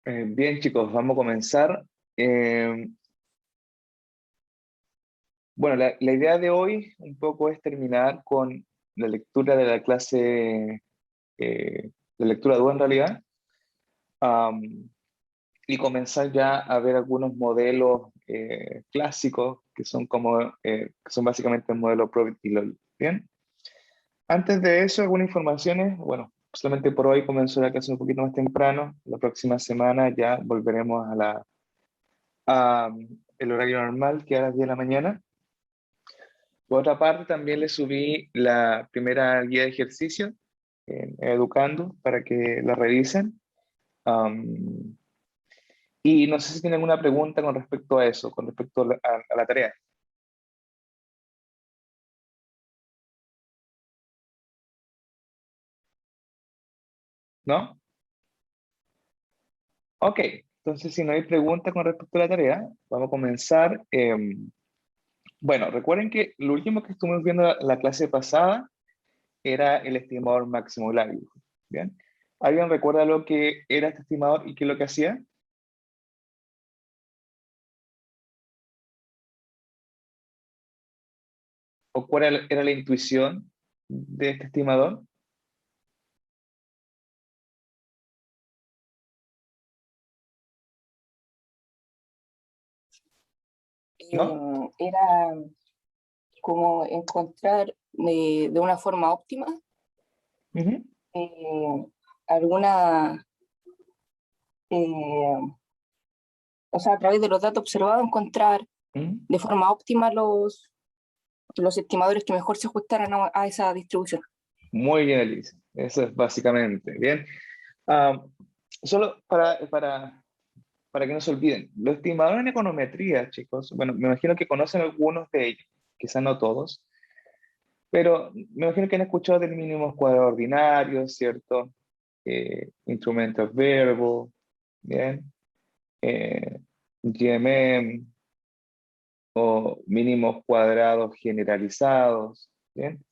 Bien, chicos, vamos a comenzar. Eh, bueno, la idea de hoy un poco es terminar con la lectura de la clase, de lectura 2 en realidad, am, y comenzar ya a ver algunos modelos clásicos que son que son básicamente el modelo Probit y LOL. Bien, antes de eso, algunas informaciones. Bueno, solamente por hoy comenzó la clase un poquito más temprano. La próxima semana ya volveremos a el horario normal, que es a las 10 de la mañana. Por otra parte, también le subí la primera guía de ejercicio en Educando para que la revisen. Am, y no sé si tienen alguna pregunta con respecto a eso, con respecto a la tarea, ¿no? Ok, entonces si no hay pregunta con respecto a la tarea, vamos a comenzar. Bueno, recuerden que lo último que estuvimos viendo la clase pasada era el estimador máximo Livelihood. ¿Bien? ¿Alguien recuerda lo que era este estimador y qué es lo que hacía? ¿O cuál era la intuición de este estimador? ¿No? Era como encontrar de una forma óptima Ujú. eh, alguna, eh, o sea, a través de los datos observados, encontrar Ujú. de forma óptima los estimadores que mejor se ajustaran a esa distribución. Muy bien, Elisa. Eso es básicamente. Bien. Ah, solo para que no se olviden, los estimadores en econometría, chicos, bueno, me imagino que conocen algunos de ellos, quizás no todos, pero me imagino que han escuchado del mínimo cuadrado ordinario, ¿cierto? Instrumentos verbal, ¿bien? GMM o mínimos cuadrados generalizados, ¿bien?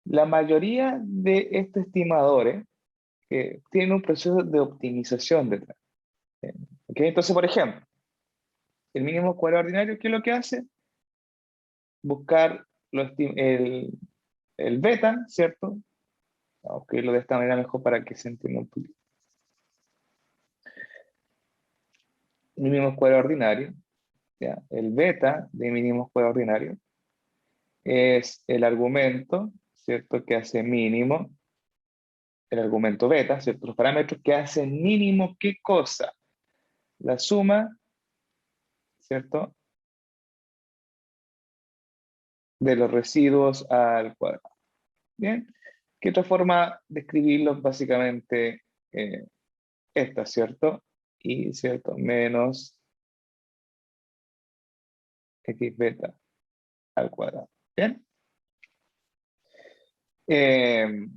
La mayoría de estos estimadores tienen un proceso de optimización detrás. ¿Bien? ¿Ok? Entonces, por ejemplo, el mínimo cuadrado ordinario, ¿qué es lo que hace? Buscar el beta, ¿cierto? Vamos a escribirlo de esta manera mejor para que se entienda un poquito. Mínimo cuadrado ordinario, ¿ya? El beta de mínimo cuadrado ordinario es el argumento, ¿cierto? Que hace mínimo, el argumento beta, ¿cierto? Los parámetros que hacen mínimo, ¿qué cosa? La suma, ¿cierto? De los residuos al cuadrado. Bien, ¿qué otra forma de escribirlo? Básicamente esta, ¿cierto? Y, ¿cierto? Menos x beta al cuadrado. Bien.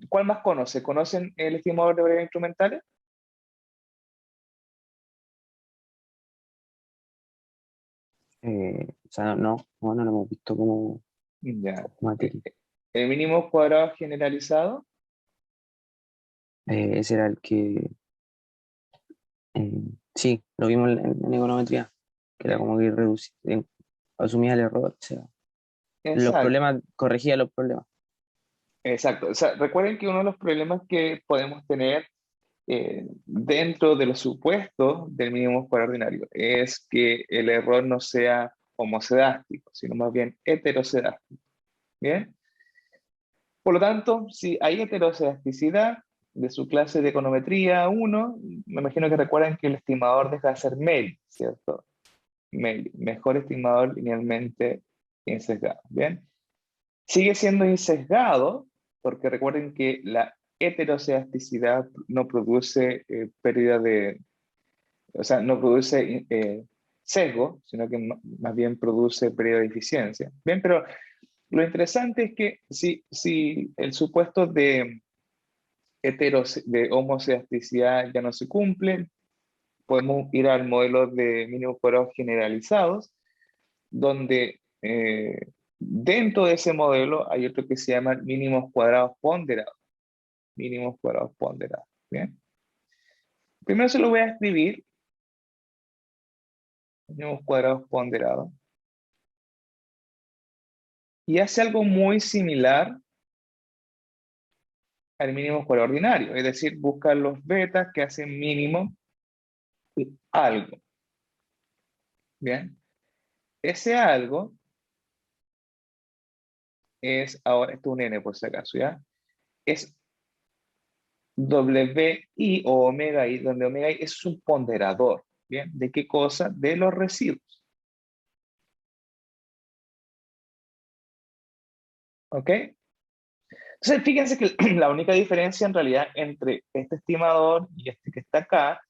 ¿Cuál más conoce? ¿Conocen el estimador de variables instrumentales? O sea, no lo hemos visto como Ya. materia. El mínimo cuadrado generalizado. Ese era el que, eh, sí, lo vimos en econometría, que era Bien. como que reducía, asumía el error, o sea, los Exacto. problemas, corregía los problemas. Exacto. O sea, recuerden que uno de los problemas que podemos tener dentro de los supuestos del mínimo cuadrado ordinario es que el error no sea homocedástico, sino más bien heterocedástico. ¿Bien? Por lo tanto, si hay heterocedasticidad de su clase de econometría 1, me imagino que recuerdan que el estimador deja de ser MEL, ¿cierto? MEL, mejor estimador linealmente insesgado. ¿Bien? Sigue siendo insesgado, porque recuerden que la heterocedasticidad no produce pérdida de, o sea, no produce sesgo, sino que más bien produce pérdida de eficiencia. Bien, pero lo interesante es que si el supuesto de homocedasticidad ya no se cumple, podemos ir al modelo de mínimos cuadrados generalizados, donde dentro de ese modelo hay otro que se llama mínimos cuadrados ponderados. Mínimos cuadrados ponderados. ¿Bien? Primero se lo voy a escribir, mínimos cuadrados ponderados, y hace algo muy similar al mínimo cuadrado ordinario, es decir, busca los betas que hacen mínimo algo. Bien, ese algo es, ahora esto es un n por si acaso, ¿ya? Es WI o omega I, donde omega I es un ponderador, ¿bien? ¿De qué cosa? De los residuos. ¿Ok? Entonces, fíjense que la única diferencia en realidad entre este estimador y este que está acá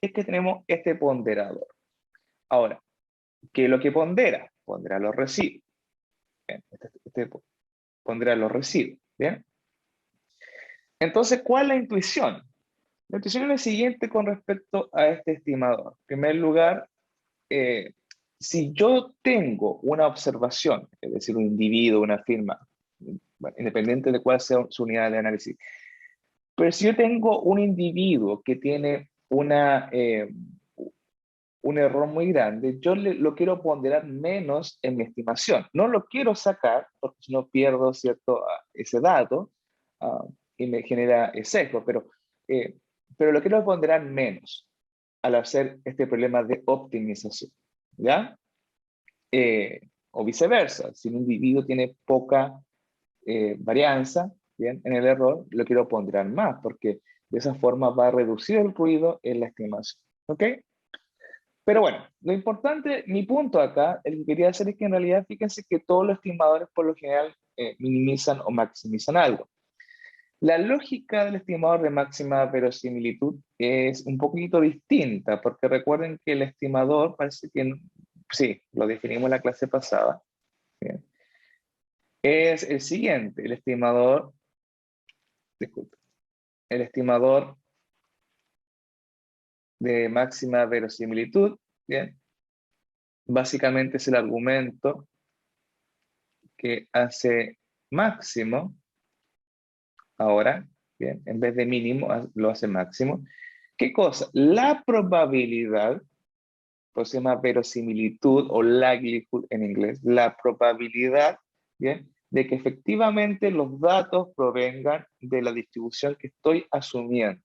es que tenemos este ponderador. Ahora, ¿qué es lo que pondera? Pondera los residuos. Bien, este pondera los residuos. Bien. Entonces, ¿cuál es la intuición? La intuición es la siguiente con respecto a este estimador. En primer lugar, si yo tengo una observación, es decir, un individuo, una firma, bueno, independiente de cuál sea su unidad de análisis, pero si yo tengo un individuo que tiene un error muy grande, yo lo quiero ponderar menos en mi estimación. No lo quiero sacar, porque si no pierdo, ¿cierto?, ese dato y me genera sesgo, pero lo quiero ponderar menos al hacer este problema de optimización, ¿ya? O viceversa, si un individuo tiene poca varianza, ¿bien?, en el error, lo quiero ponderar más, porque de esa forma va a reducir el ruido en la estimación, ¿ok? Pero bueno, lo importante, mi punto acá, el que quería hacer es que en realidad fíjense que todos los estimadores por lo general minimizan o maximizan algo. La lógica del estimador de máxima verosimilitud es un poquito distinta, porque recuerden que el estimador parece que, sí, lo definimos en la clase pasada, ¿bien?, es el siguiente, el estimador, disculpe, el estimador de máxima verosimilitud, ¿bien?, básicamente es el argumento que hace máximo, ahora, bien, en vez de mínimo, lo hace máximo. ¿Qué cosa? La probabilidad, pues se llama verosimilitud o likelihood en inglés, la probabilidad, bien, de que efectivamente los datos provengan de la distribución que estoy asumiendo.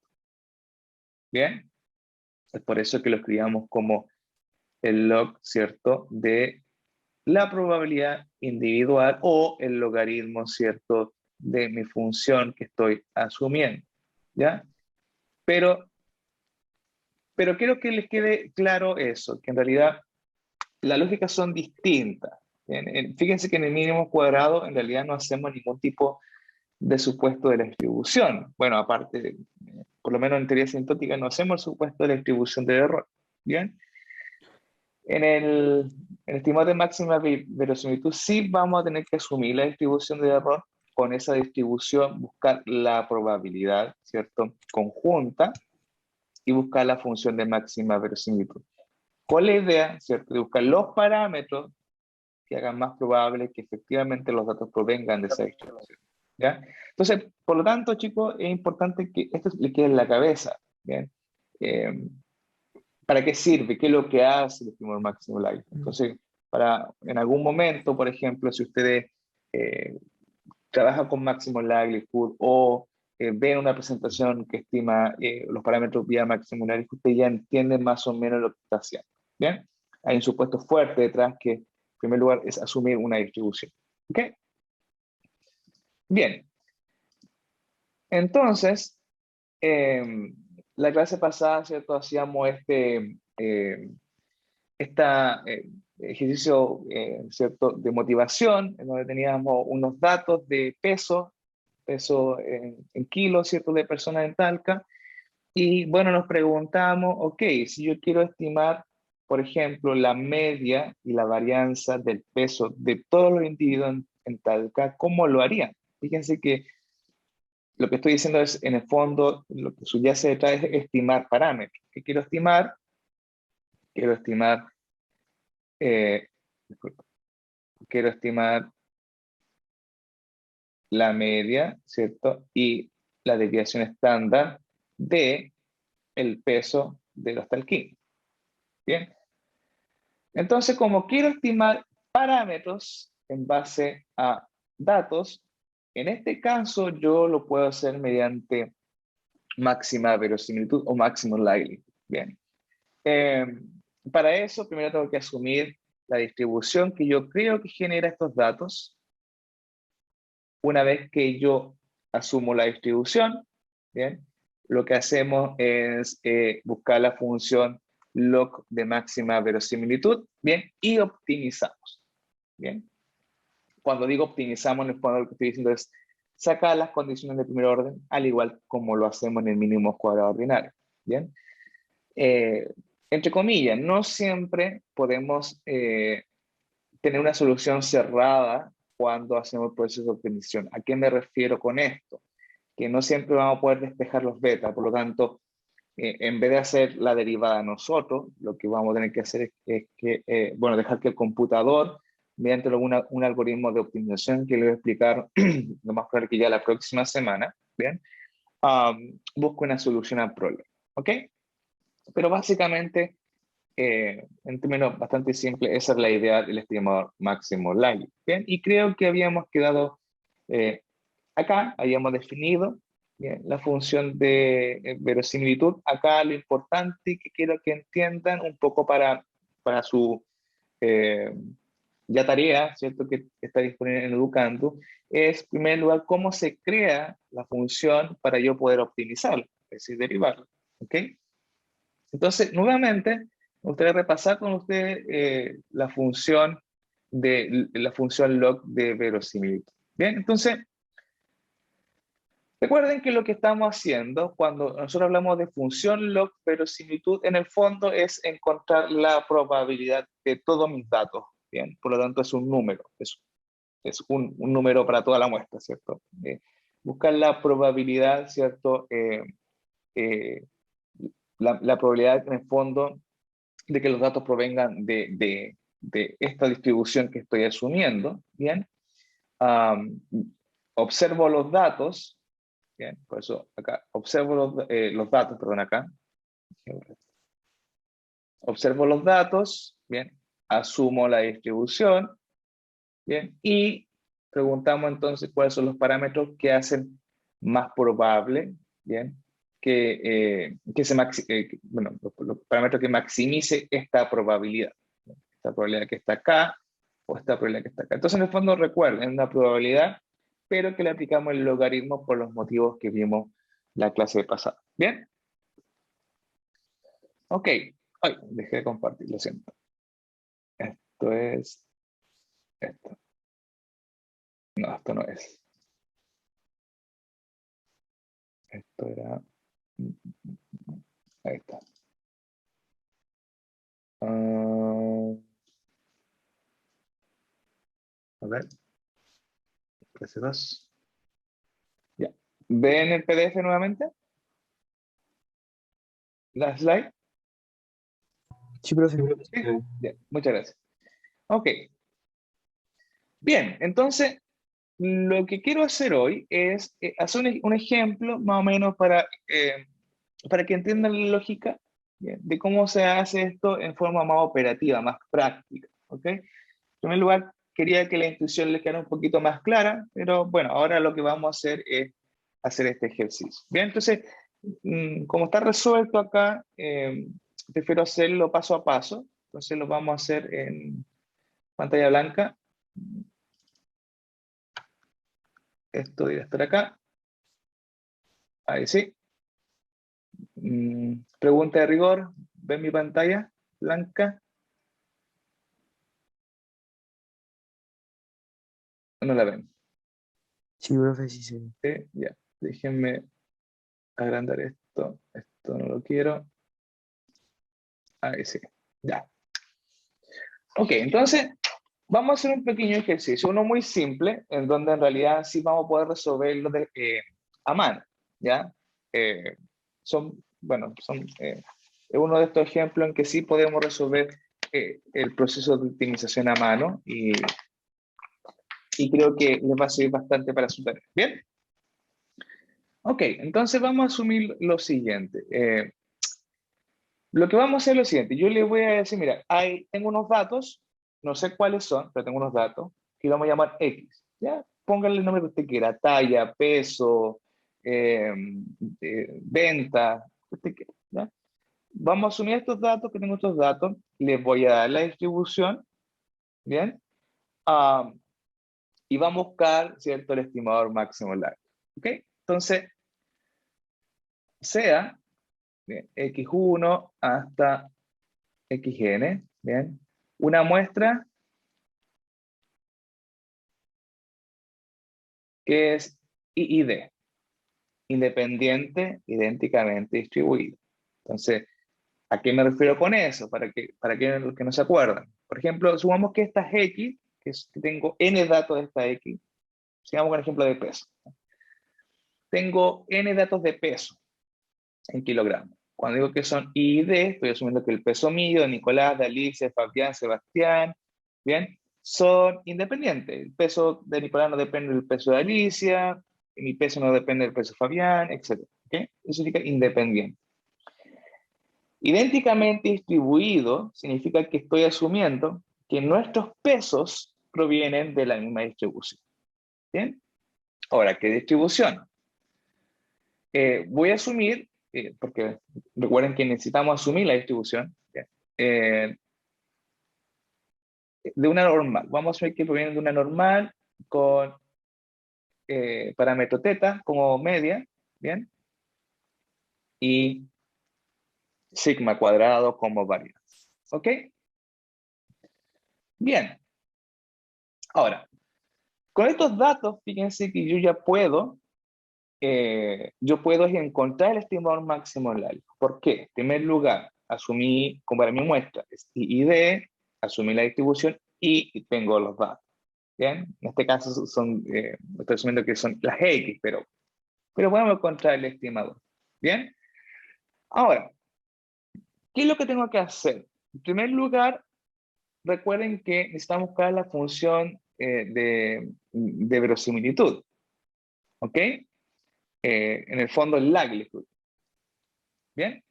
Bien, es por eso que lo escribamos como el log, ¿cierto?, de la probabilidad individual o el logaritmo, ¿cierto?, de mi función que estoy asumiendo, ¿ya? Pero quiero que les quede claro eso, que en realidad las lógicas son distintas. Fíjense que en el mínimo cuadrado en realidad no hacemos ningún tipo de supuesto de la distribución. Bueno, aparte, por lo menos en teoría sintótica no hacemos el supuesto de la distribución de error, ¿bien? En el estimador de máxima verosimilitud sí vamos a tener que asumir la distribución de error, con esa distribución buscar la probabilidad, ¿cierto?, conjunta, y buscar la función de máxima verosimilitud. ¿Cuál es la idea, cierto?, de buscar los parámetros que hagan más probable que efectivamente los datos provengan de esa distribución, ¿ya? Entonces, por lo tanto, chicos, es importante que esto les quede en la cabeza, ¿bien? ¿Para qué sirve? ¿Qué es lo que hace el estimador máximo likelihood? Entonces, para en algún momento, por ejemplo, si ustedes trabajan con máximo likelihood o ven una presentación que estima los parámetros vía máximo likelihood, ustedes ya entienden más o menos lo que está haciendo. ¿Bien? Hay un supuesto fuerte detrás que, en primer lugar, es asumir una distribución. ¿Ok? Bien. Entonces, la clase pasada, ¿cierto?, hacíamos ejercicio, ¿cierto?, de motivación, en donde teníamos unos datos de peso en kilos, ¿cierto?, de personas en Talca. Y bueno, nos preguntamos, ok, si yo quiero estimar, por ejemplo, la media y la varianza del peso de todos los individuos en Talca, ¿cómo lo harían? Fíjense que lo que estoy diciendo es, en el fondo, lo que subyace detrás es estimar parámetros. ¿Qué quiero estimar? Quiero estimar, disculpa, quiero estimar la media, ¿cierto?, y la desviación estándar de el peso de los talquines. Bien. Entonces, como quiero estimar parámetros en base a datos, en este caso yo lo puedo hacer mediante máxima verosimilitud o máximo likelihood. Bien. Para eso, primero tengo que asumir la distribución que yo creo que genera estos datos. Una vez que yo asumo la distribución, bien, lo que hacemos es buscar la función log de máxima verosimilitud, bien, y optimizamos, bien. Cuando digo optimizamos, en el fondo lo que estoy diciendo es sacar las condiciones de primer orden, al igual como lo hacemos en el mínimo cuadrado ordinario, bien. Entre comillas, no siempre podemos tener una solución cerrada cuando hacemos el proceso de optimización. ¿A qué me refiero con esto? Que no siempre vamos a poder despejar los betas, por lo tanto, en vez de hacer la derivada nosotros, lo que vamos a tener que hacer es que, bueno, dejar que el computador, mediante un algoritmo de optimización que le voy a explicar, lo más probable que ya la próxima semana, ¿bien? Busque una solución al problema, ¿ok? Pero básicamente, en términos bastante simples, esa es la idea del estimador máximo likelihood, ¿bien? Y creo que habíamos quedado acá, habíamos definido, ¿bien?, la función de verosimilitud. Acá lo importante que quiero que entiendan un poco para su eh, ya tarea, ¿cierto?, que está disponible en Educando, es, en primer lugar, cómo se crea la función para yo poder optimizarla, es decir, derivarla, ¿ok? Entonces, nuevamente, me gustaría repasar con ustedes la función log de verosimilitud. Bien, entonces, recuerden que lo que estamos haciendo cuando nosotros hablamos de función log verosimilitud, en el fondo es encontrar la probabilidad de todos mis datos. Bien, por lo tanto es un número, es un número para toda la muestra, ¿cierto? Buscar la probabilidad, ¿cierto? La probabilidad en el fondo de que los datos provengan de esta distribución que estoy asumiendo, ¿bien? Observo los datos, bien, por eso acá, observo los datos, perdón, acá. Observo los datos, bien, asumo la distribución, bien, y preguntamos entonces cuáles son los parámetros que hacen más probable, bien, bueno, los parámetros que maximice esta probabilidad. Esta probabilidad que está acá o esta probabilidad que está acá. Entonces, en el fondo, recuerden, es una probabilidad, pero que le aplicamos el logaritmo por los motivos que vimos la clase pasada. ¿Bien? Ok. Ay, dejé de compartir, lo siento. Esto es esto. No, esto no es. Esto era... Ahí está. A ver. Clase 2. Ya. ¿Ven el PDF nuevamente? ¿La slide? Sí, profe. Sí. Bien, muchas gracias. Ok. Bien, entonces, lo que quiero hacer hoy es hacer un ejemplo más o menos para que entiendan la lógica, bien, de cómo se hace esto en forma más operativa, más práctica. ¿Ok? En primer lugar, quería que la intuición les quedara un poquito más clara, pero bueno, ahora lo que vamos a hacer es hacer este ejercicio. Bien, entonces, como está resuelto acá, prefiero hacerlo paso a paso. Entonces lo vamos a hacer en pantalla blanca. Esto debe estar acá. Ahí sí. Pregunta de rigor. ¿Ven mi pantalla blanca? ¿No la ven? Sí, profe, sí, sí. Sí, ya. Déjenme agrandar esto. Esto no lo quiero. Ahí sí. Ya. Ok, entonces vamos a hacer un pequeño ejercicio, uno muy simple, en donde en realidad sí vamos a poder resolverlo a mano, ¿ya? Es uno de estos ejemplos en que sí podemos resolver el proceso de optimización a mano y creo que les va a servir bastante para su tarea. ¿Bien? Ok, entonces vamos a asumir lo siguiente. Lo que vamos a hacer es lo siguiente. Yo le voy a decir, mira, tengo unos datos, no sé cuáles son, pero tengo unos datos, que vamos a llamar X. ¿Ya? Póngale el nombre que usted quiera, talla, peso, eh, venta, usted quiera. ¿Ya? Vamos a asumir estos datos, que tengo estos datos, les voy a dar la distribución, ¿bien? Ah, y vamos a buscar, ¿cierto?, el estimador máximo largo. ¿Ok? Entonces, sea, bien, X1 hasta XN, ¿bien? Una muestra que es IID, independiente, idénticamente distribuido. Entonces, ¿a qué me refiero con eso? Para que los que no se acuerdan. Por ejemplo, supongamos que esta es X, que tengo N datos de esta X, sigamos con el ejemplo de peso. Tengo N datos de peso en kilogramos. Cuando digo que son I y D, estoy asumiendo que el peso mío, de Nicolás, de Alicia, de Fabián, Sebastián, ¿bien? Son independientes. El peso de Nicolás no depende del peso de Alicia, y mi peso no depende del peso de Fabián, etc. ¿Okay? Eso significa independiente. Idénticamente distribuido significa que estoy asumiendo que nuestros pesos provienen de la misma distribución. ¿Bien? Ahora, ¿qué distribución? Voy a asumir, porque recuerden que necesitamos asumir la distribución, de una normal. Vamos a asumir que proviene de una normal con parámetro teta como media, ¿bien? Y sigma cuadrado como varianza. ¿Ok? Bien. Ahora, con estos datos, fíjense que yo puedo encontrar el estimador máximo largo. ¿Por qué? En primer lugar, asumí, como para mi muestra, es I y D, asumí la distribución y tengo los datos. ¿Bien? En este caso estoy asumiendo que son las X, pero podemos encontrar el estimador. ¿Bien? Ahora, ¿qué es lo que tengo que hacer? En primer lugar, recuerden que necesitamos buscar la función de verosimilitud. ¿Ok? En el fondo, el likelihood. ¿Bien?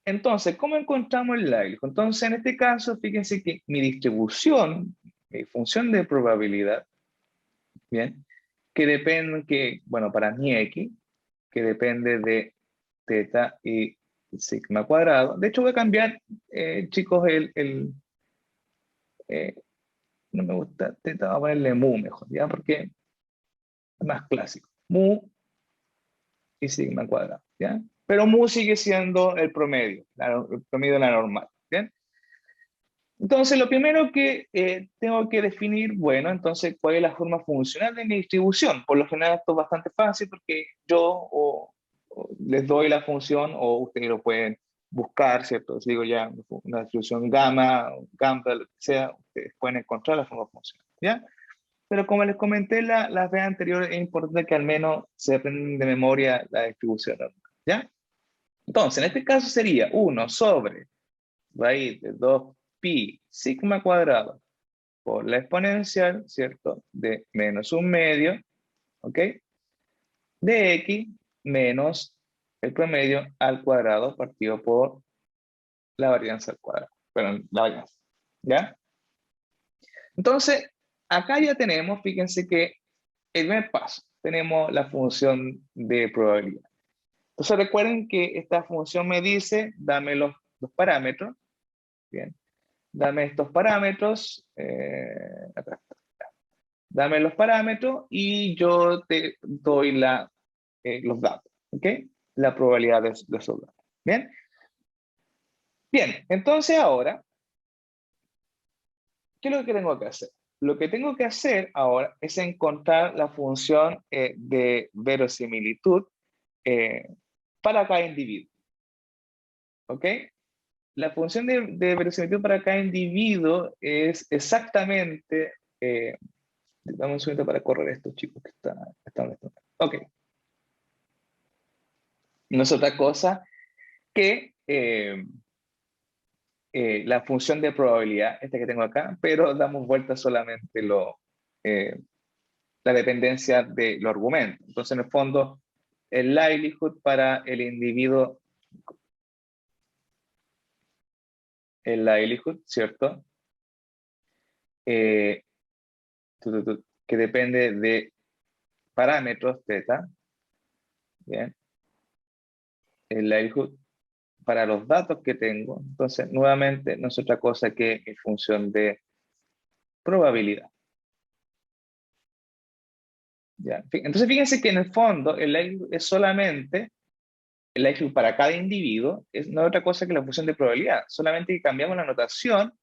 Entonces, ¿cómo encontramos el likelihood? Entonces, en este caso, fíjense que mi distribución, mi función de probabilidad, ¿bien? Bueno, para mi X, que depende de teta y sigma cuadrado. De hecho, voy a cambiar, chicos, eh, no me gusta teta, voy a ponerle mu mejor, ¿ya? Porque es más clásico. Mu y sigma cuadrado, ¿ya? Pero mu sigue siendo el promedio, el promedio de la normal, ¿bien? Entonces, lo primero que tengo que definir, bueno, entonces, ¿cuál es la forma funcional de mi distribución? Por lo general, esto es bastante fácil porque yo o les doy la función o ustedes lo pueden buscar, ¿cierto? Si digo ya una distribución gamma, gamma, lo que sea, ustedes pueden encontrar la forma funcional, ¿ya? Pero como les comenté las veces anteriores, es importante que al menos se aprendan de memoria la distribución normal, ¿ya? Entonces, en este caso sería 1 sobre raíz de 2pi sigma cuadrado por la exponencial, ¿cierto? De menos un medio, ¿ok? De x menos el promedio al cuadrado partido por la varianza al cuadrado. Perdón, la varianza, ¿ya? Entonces, acá ya tenemos, fíjense que el primer paso, tenemos la función de probabilidad. Entonces recuerden que esta función me dice, dame los parámetros, ¿bien? Dame estos parámetros, acá está. Dame los parámetros y yo te doy los datos, ¿ok? La probabilidad de esos datos, ¿bien? Bien, entonces ahora, ¿qué es lo que tengo que hacer? Lo que tengo que hacer ahora es encontrar la función de verosimilitud para cada individuo, ¿ok? La función de verosimilitud para cada individuo es exactamente, dame un segundo para correr esto, chicos, que están. Ok, no es otra cosa que la función de probabilidad, esta que tengo acá, pero damos vuelta solamente la dependencia de los argumentos. Entonces, en el fondo, el likelihood para el individuo el likelihood, ¿cierto? Que depende de parámetros θ, ¿bien? El likelihood para los datos que tengo. Entonces, nuevamente, no es otra cosa que mi función de probabilidad. ¿Ya? Entonces, fíjense que en el fondo el likelihood es solamente el likelihood para cada individuo, no es otra cosa que la función de probabilidad, solamente que cambiamos la notación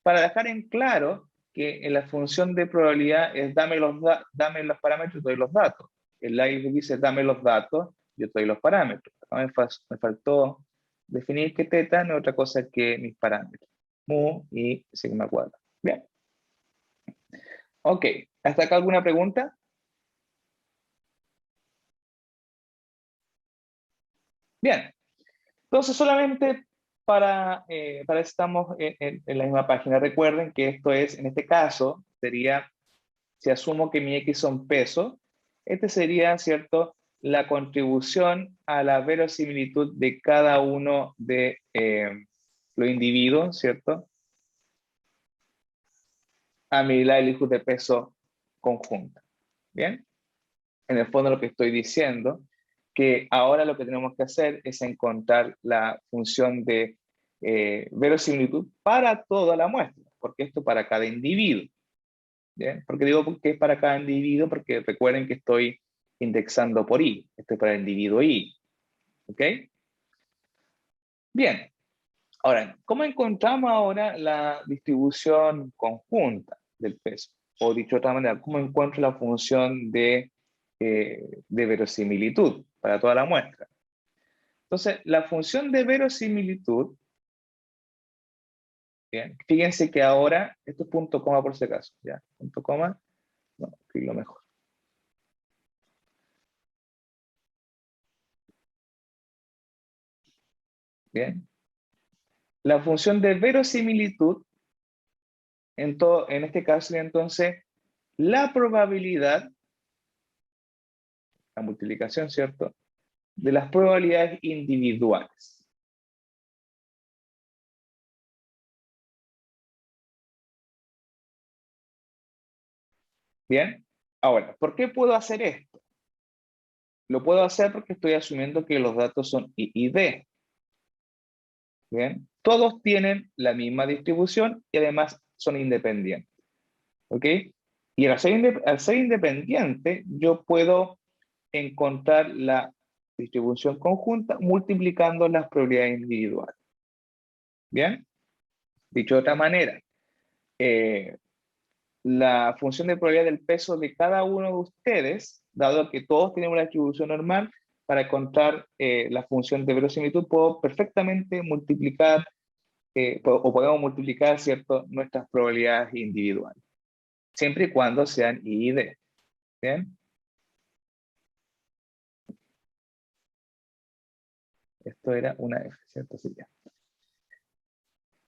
para dejar en claro que en la función de probabilidad es dame los parámetros, doy los datos. El likelihood dice dame los datos, yo doy los parámetros. Acá me faltó definir que θ no es otra cosa que mis parámetros, mu y sigma cuadrado. Bien. Ok, ¿hasta acá alguna pregunta? Bien, entonces solamente para estamos en la misma página. Recuerden que esto es, en este caso, sería, si asumo que mi X son pesos, este sería, ¿cierto?, la contribución a la verosimilitud de cada uno de los individuos, ¿cierto?, a mi likelihood de peso conjunta. ¿Bien? En el fondo lo que estoy diciendo, que ahora lo que tenemos que hacer es encontrar la función de verosimilitud para toda la muestra, porque esto para cada individuo. ¿Bien? ¿Por qué digo que es para cada individuo? Porque recuerden que estoy indexando por I, esto es para el individuo I. ¿Ok? Bien, ahora, ¿cómo encontramos ahora la distribución conjunta del peso? O dicho de otra manera, ¿cómo encuentro la función de verosimilitud para toda la muestra? Entonces, la función de verosimilitud, bien, fíjense que ahora, esto es punto coma por si acaso, ¿ya? Punto coma, no, escribirlo mejor. Bien. La función de verosimilitud, en este caso, entonces, la probabilidad, la multiplicación, ¿cierto?, de las probabilidades individuales. Bien, ahora, ¿por qué puedo hacer esto? Lo puedo hacer porque estoy asumiendo que los datos son I y D. Bien, todos tienen la misma distribución y además son independientes. ¿Ok? Y al ser independiente, yo puedo encontrar la distribución conjunta multiplicando las probabilidades individuales. Bien, dicho de otra manera, la función de probabilidad del peso de cada uno de ustedes, dado que todos tenemos una distribución normal, para encontrar la función de verosimilitud, puedo perfectamente multiplicar, o podemos multiplicar, ¿cierto?, nuestras probabilidades individuales, siempre y cuando sean I y D. ¿Bien? Esto era una F, ¿cierto? Sí, ya.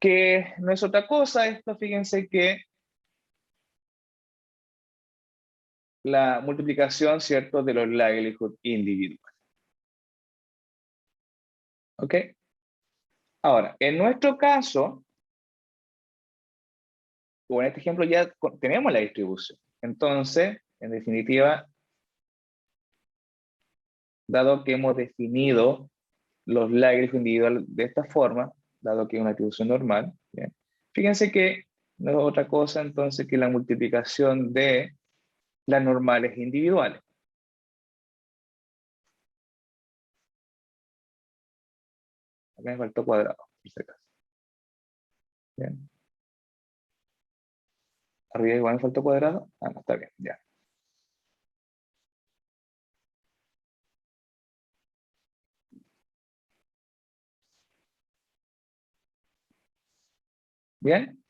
Que no es otra cosa esto, fíjense que la multiplicación, ¿cierto?, de los likelihood individuales. ¿Ok? Ahora, en nuestro caso, o en este ejemplo ya tenemos la distribución. Entonces, en definitiva, dado que hemos definido los likelihood individuales de esta forma, dado que es una distribución normal, ¿bien? Fíjense que no es otra cosa entonces que la multiplicación de las normales individuales. Acá me faltó cuadrado, en este caso. Bien. Arriba igual me faltó cuadrado. Ah, no, está bien, ya. Bien.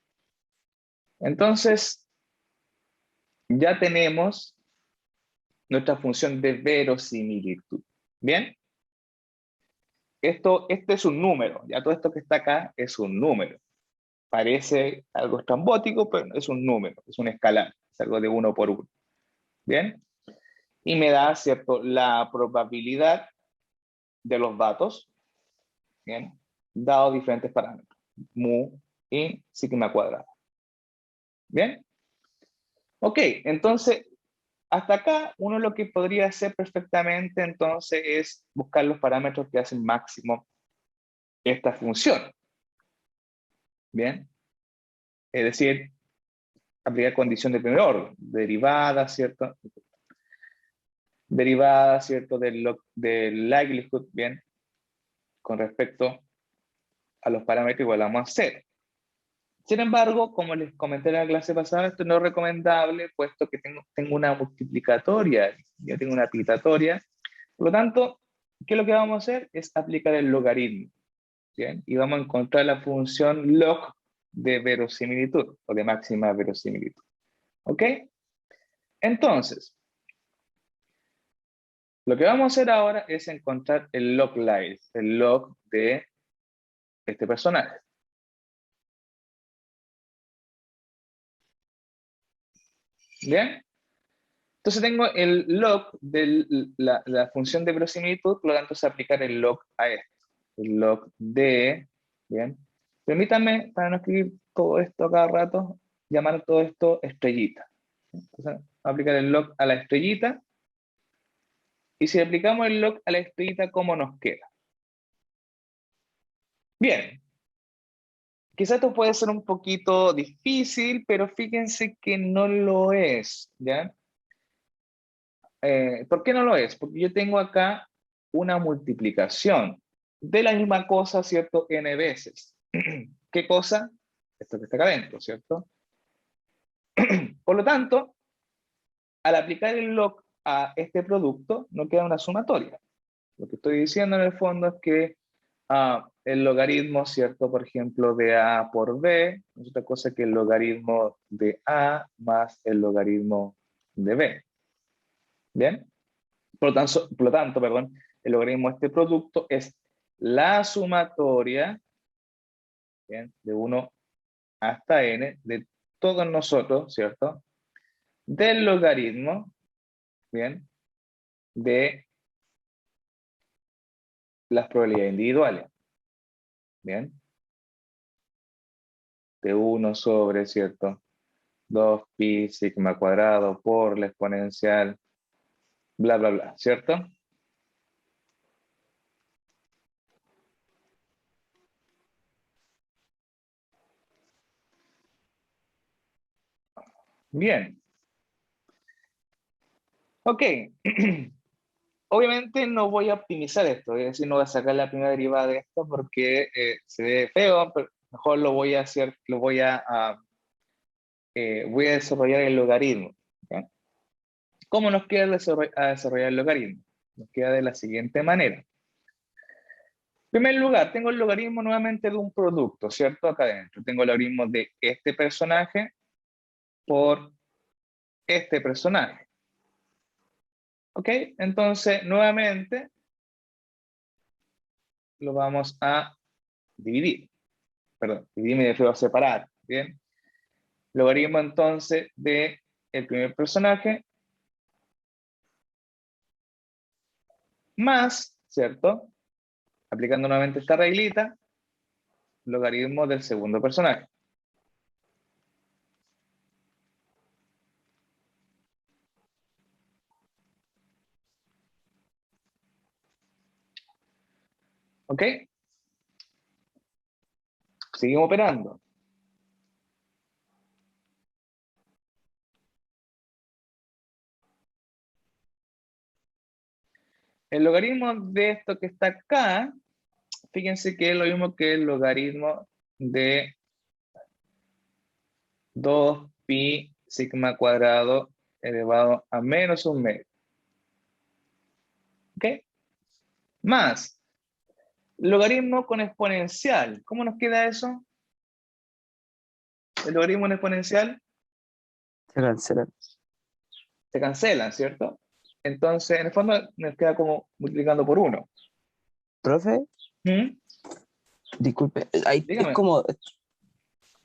Entonces, ya tenemos nuestra función de verosimilitud. Bien. Este es un número. Ya todo esto que está acá es un número. Parece algo estrambótico, pero es un número, es un escalar, es algo de 1 por 1. ¿Bien? Y me da, ¿cierto?, la probabilidad de los datos, ¿bien?, dado diferentes parámetros. mu y sigma cuadrado. ¿Bien? Ok, entonces, hasta acá uno lo que podría hacer perfectamente entonces es buscar los parámetros que hacen máximo esta función. ¿Bien? Es decir, aplicar condición de primer orden, derivada, ¿cierto? Derivada, ¿cierto? Del likelihood, ¿bien? Con respecto a los parámetros igualamos a 0. Sin embargo, como les comenté en la clase pasada, esto no es recomendable, puesto que tengo una multiplicatoria, ya tengo una pitatoria. Por lo tanto, ¿qué es lo que vamos a hacer? Es aplicar el logaritmo. ¿Bien? Y vamos a encontrar la función log de verosimilitud, o de máxima verosimilitud. ¿Ok? Entonces, lo que vamos a hacer ahora es encontrar el log live, el log de este personaje. ¿Bien? Entonces tengo el log de la función de verosimilitud, por lo tanto, es aplicar el log a esto. El log de, ¿bien? Permítanme, para no escribir todo esto a cada rato, llamar todo esto estrellita. Entonces, aplicar el log a la estrellita. Y si aplicamos el log a la estrellita, ¿cómo nos queda? Bien. Quizás esto puede ser un poquito difícil, pero fíjense que no lo es, ¿ya? ¿Por qué no lo es? Porque yo tengo acá una multiplicación de la misma cosa, ¿cierto? N veces. ¿Qué cosa? Esto que está acá adentro, ¿cierto? Por lo tanto, al aplicar el log a este producto, no queda una sumatoria. Lo que estoy diciendo en el fondo es que el logaritmo, ¿cierto? Por ejemplo, de A por B, no es otra cosa que el logaritmo de A más el logaritmo de B. ¿Bien? Por lo tanto, perdón, el logaritmo de este producto es la sumatoria, ¿bien? De 1 hasta n de todos nosotros, ¿cierto? Del logaritmo, ¿bien? De las probabilidades individuales, ¿bien? De 1 sobre, ¿cierto? 2pi sigma cuadrado por la exponencial, bla, bla, bla, ¿cierto? Bien. Ok. Obviamente no voy a optimizar esto, es decir, no voy a sacar la primera derivada de esto porque se ve feo, pero mejor lo voy a hacer, voy a desarrollar el logaritmo. ¿Okay? ¿Cómo nos queda desarrollar el logaritmo? Nos queda de la siguiente manera. En primer lugar, tengo el logaritmo nuevamente de un producto, ¿cierto? Acá adentro. Tengo el logaritmo de este personaje por este personaje. ¿Ok? Entonces, nuevamente, lo vamos a dividir. Perdón, dividir me refiero a separar. ¿Bien? Logaritmo entonces de el primer personaje más, ¿cierto? Aplicando nuevamente esta reglita, logaritmo del segundo personaje. ¿Ok? Seguimos operando. El logaritmo de esto que está acá, fíjense que es lo mismo que el logaritmo de 2pi sigma cuadrado elevado a menos un medio. ¿Ok? Más logaritmo con exponencial. ¿Cómo nos queda eso? El logaritmo en exponencial Se cancelan. se cancelan, ¿cierto? Entonces, en el fondo, nos queda como multiplicando por 1. Profe, disculpe, ahí es Dígame. como...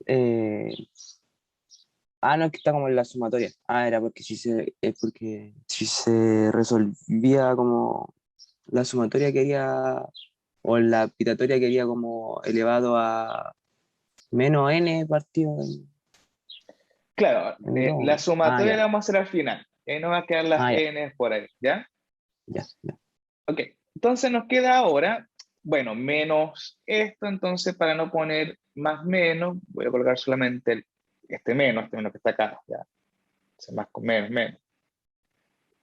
eh, no, es que está como en la sumatoria. Era porque porque si se resolvía como la sumatoria quería, o la pitatoria quería como elevado a Menos n partido Claro, en la 2. Ah, sumatoria ya, la vamos a hacer al final. No va a quedar las ya, n por ahí, ¿ya? ya, ya. Ok, entonces nos queda ahora, bueno, menos esto, entonces para no poner más menos, voy a colocar solamente este menos que está acá, ya. Más con menos, menos.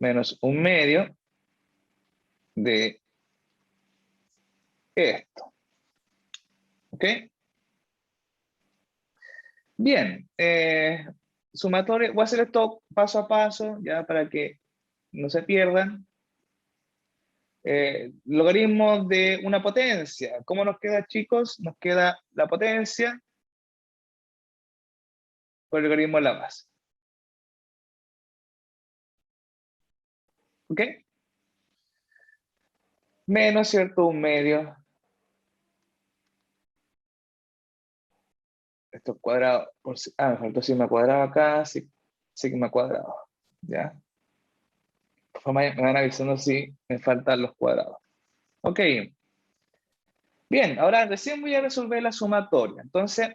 Menos un medio de esto. ¿Ok? Bien. Sumatoria, voy a hacer esto paso a paso, ya para que no se pierdan. Logaritmo de una potencia. ¿Cómo nos queda, chicos? Nos queda la potencia por el logaritmo de la base. ¿Ok? Menos, ¿cierto? Un medio. Esto cuadrado. Me faltó sigma cuadrado acá. Sigma cuadrado. ¿Ya? Por favor, me van avisando si me faltan los cuadrados. Ok. Bien, ahora recién voy a resolver la sumatoria. Entonces,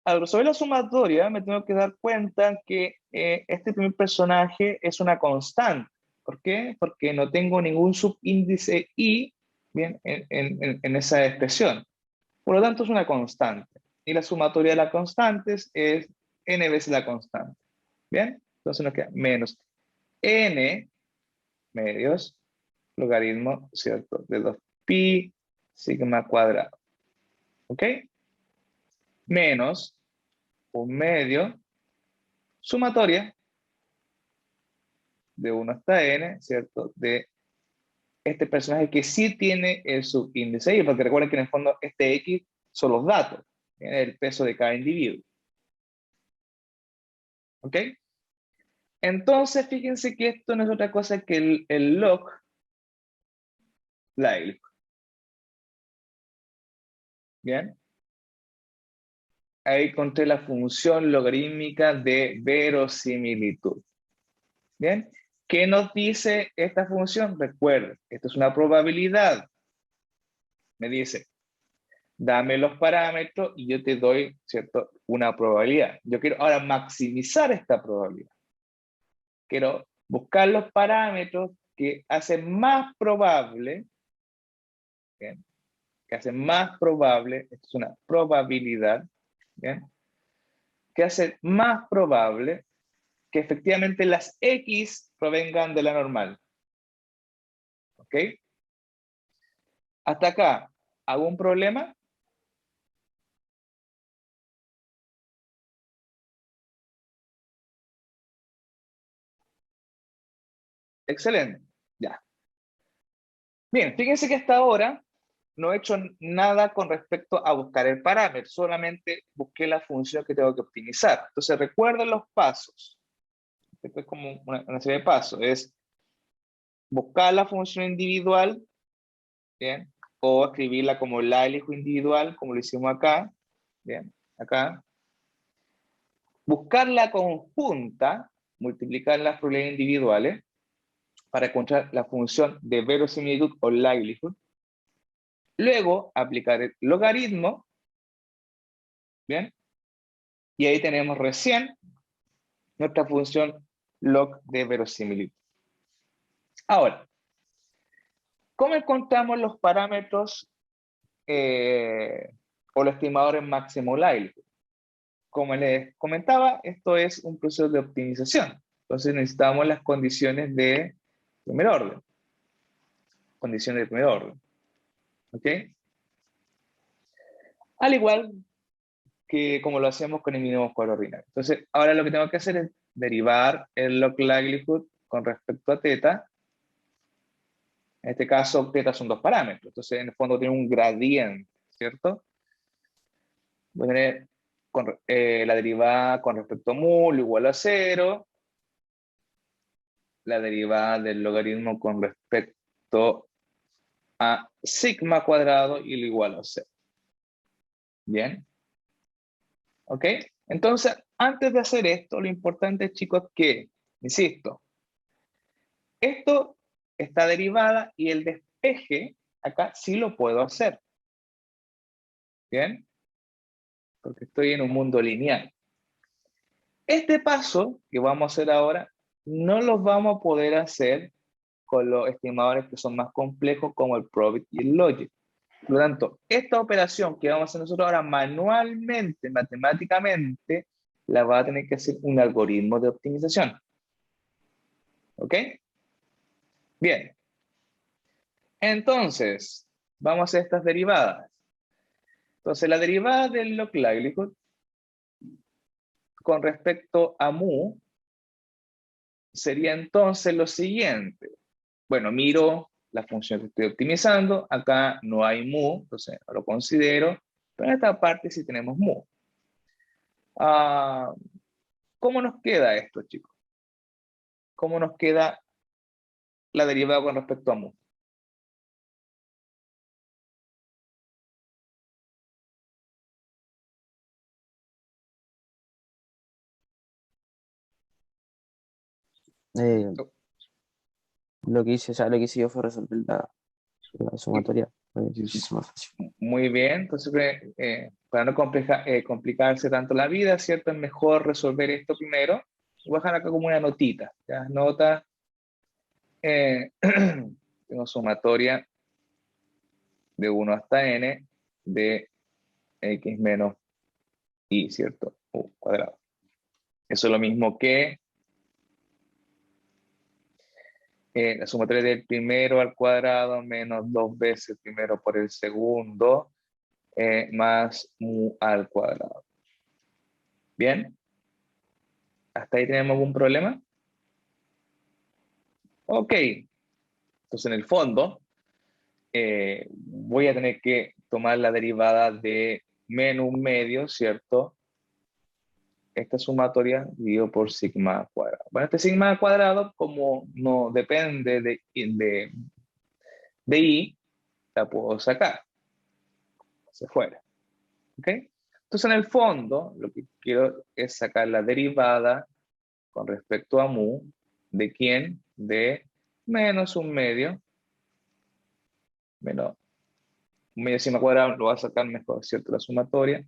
al resolver la sumatoria, me tengo que dar cuenta que este primer personaje es una constante. ¿Por qué? Porque no tengo ningún subíndice i, bien, en esa expresión. Por lo tanto, es una constante. Y la sumatoria de las constantes es n veces la constante. ¿Bien? Entonces nos queda menos n medios logaritmo, ¿cierto? De 2pi sigma cuadrado. ¿Ok? Menos un medio sumatoria de 1 hasta n, ¿cierto? De este personaje que sí tiene el subíndice y, porque recuerden que en el fondo este x son los datos, el peso de cada individuo. ¿Ok? Entonces, fíjense que esto no es otra cosa que el log Lively. ¿Bien? Ahí encontré la función logarítmica de verosimilitud. ¿Bien? ¿Qué nos dice esta función? Recuerden, esto es una probabilidad. Me dice, dame los parámetros y yo te doy, ¿cierto? Una probabilidad. Yo quiero ahora maximizar esta probabilidad. Quiero buscar los parámetros que hacen más probable, ¿bien? Que hacen más probable, esto es una probabilidad, ¿bien? Que hace más probable que efectivamente las X provengan de la normal. ¿Ok? Hasta acá, ¿algún problema? Excelente. Ya. Bien, fíjense que hasta ahora no he hecho nada con respecto a buscar el parámetro, solamente busqué la función que tengo que optimizar. Entonces recuerden los pasos. Esto es como una serie de pasos. Es buscar la función individual, ¿bien? O escribirla como Lively individual, como lo hicimos acá, ¿bien? Acá. Buscar la conjunta, multiplicar las probabilidades individuales para encontrar la función de verosimilitud o likelihood. Luego, aplicar el logaritmo, ¿bien? Y ahí tenemos recién nuestra función log de verosimilitud. Ahora, ¿cómo encontramos los parámetros o los estimadores máximo likelihood? Como les comentaba, esto es un proceso de optimización. Entonces necesitamos las condiciones de primer orden. Condiciones de primer orden. ¿Ok? Al igual que como lo hacemos con el mínimo cuadro ordinario. Entonces, ahora lo que tengo que hacer es derivar el log likelihood con respecto a teta. En este caso, teta son dos parámetros. Entonces, en el fondo tiene un gradiente, ¿cierto? Voy a tener la derivada con respecto a mul igual a 0. La derivada del logaritmo con respecto a sigma cuadrado y lo igual a 0. ¿Bien? ¿Ok? Entonces, antes de hacer esto, lo importante, chicos, que, insisto, esto está derivada y el despeje acá sí lo puedo hacer. ¿Bien? porque estoy en un mundo lineal. Este paso que vamos a hacer ahora, no lo vamos a poder hacer con los estimadores que son más complejos como el probit y el logic. Por lo tanto, esta operación que vamos a hacer nosotros ahora manualmente, matemáticamente, la va a tener que hacer un algoritmo de optimización. ¿Ok? Bien. Entonces, vamos a hacer estas derivadas. Entonces, la derivada del log livelihood con respecto a mu sería entonces lo siguiente. Bueno, miro la función que estoy optimizando. Acá no hay mu, entonces no lo considero. Pero en esta parte sí tenemos mu. ¿Cómo nos queda esto, chicos? ¿Cómo nos queda la derivada con respecto a mu? Eh, lo que hice, o sea, lo que hice yo fue resolver la sumatoria. Fue muchísimo más fácil. Muy bien, entonces para no complicarse tanto la vida, ¿cierto? Es mejor resolver esto primero. Voy a dejar acá como una notita, ¿ya? Nota, tengo sumatoria de 1 hasta n de x menos y, ¿cierto? U cuadrado. Eso es lo mismo que la sumatoria del primero al cuadrado menos 2 veces el primero por el segundo más mu al cuadrado. ¿Bien? ¿Hasta ahí tenemos algún problema? Ok. Entonces, en el fondo, voy a tener que tomar la derivada de menos un medio, ¿cierto? Esta sumatoria dividido por sigma cuadrado. Bueno, este sigma cuadrado, como no depende de i, la puedo sacar hacia afuera. ¿Ok? Entonces, en el fondo, lo que quiero es sacar la derivada con respecto a mu, ¿de quién? De menos un medio, menos un medio sigma cuadrado, lo va a sacar mejor, ¿cierto? La sumatoria.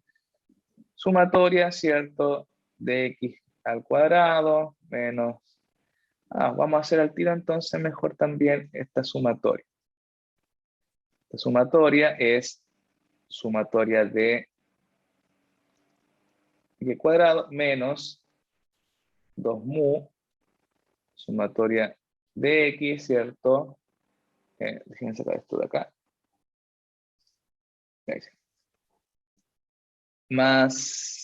Sumatoria, ¿cierto? De x al cuadrado menos... vamos a hacer al tiro entonces mejor también esta sumatoria. Esta sumatoria es sumatoria de x al cuadrado menos 2 mu, sumatoria de x, ¿cierto? Déjenme sacar esto de acá. Más